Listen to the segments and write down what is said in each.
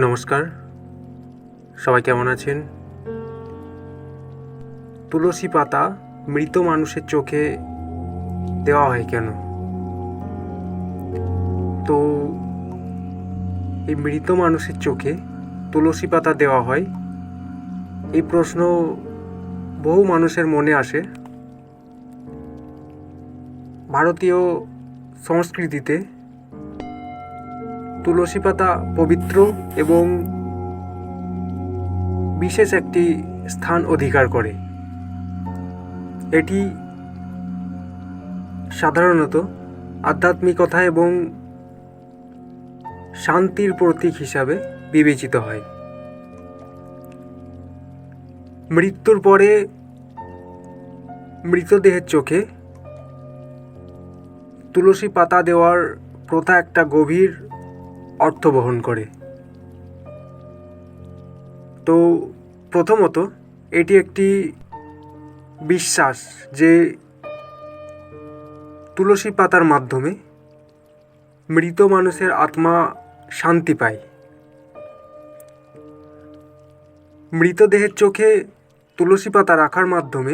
নমস্কার, সবাই কেমন আছেন? তুলসী পাতা মৃত মানুষের চোখে দেওয়া হয় কেন? তো এই মৃত মানুষের চোখে তুলসী পাতা দেওয়া হয়, এই প্রশ্ন বহু মানুষের মনে আসে। ভারতীয় সংস্কৃতিতে তুলসী পাতা পবিত্র এবং বিশেষ একটি স্থান অধিকার করে। এটি সাধারণত আধ্যাত্মিকতা এবং শান্তির প্রতীক হিসাবে বিবেচিত হয়। মৃত্যুর পরে মৃতদেহের চোখে তুলসী পাতা দেওয়ার প্রথা একটা গভীর অর্থ বহন করে। তো প্রথমত এটি একটি বিশ্বাস যে তুলসী পাতার মাধ্যমে মৃত মানুষের আত্মা শান্তি পায়। মৃতদেহের চোখে তুলসী পাতা রাখার মাধ্যমে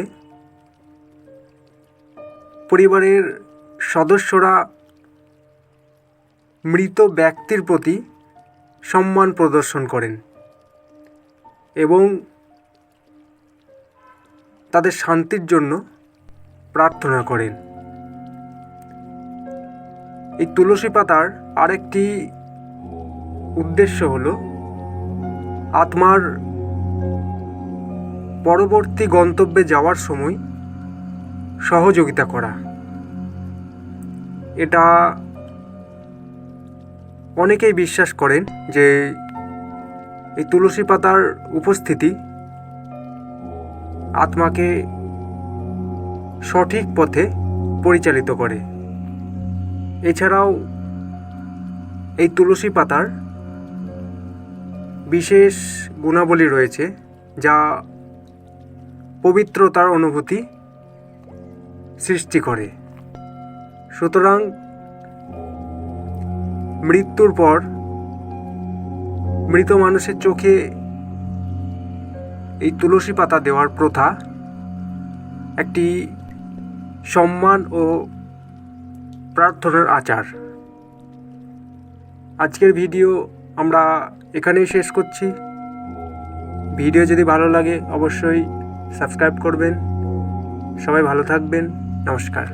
পরিবারের সদস্যরা মৃত ব্যক্তির প্রতি সম্মান প্রদর্শন করেন এবং তাদের শান্তির জন্য প্রার্থনা করেন। এই তুলসী পাতার আরেকটি উদ্দেশ্য হলো আত্মার পরবর্তী গন্তব্যে যাওয়ার সময় সহযোগিতা করা। এটা অনেকেই বিশ্বাস করেন যে এই তুলসী পাতার উপস্থিতি আত্মাকে সঠিক পথে পরিচালিত করে। এছাড়াও এই তুলসী পাতার বিশেষ গুণাবলী রয়েছে যা পবিত্রতার অনুভূতি সৃষ্টি করে। সুতরাং মৃত্যুর পর মৃত মানুষের চোখে এই তুলসী পাতা দেওয়ার প্রথা একটি সম্মান ও প্রার্থনার আচার। আজকের ভিডিও আমরা এখানেই শেষ করছি। ভিডিও যদি ভালো লাগে অবশ্যই সাবস্ক্রাইব করবেন। সবাই ভালো থাকবেন। নমস্কার।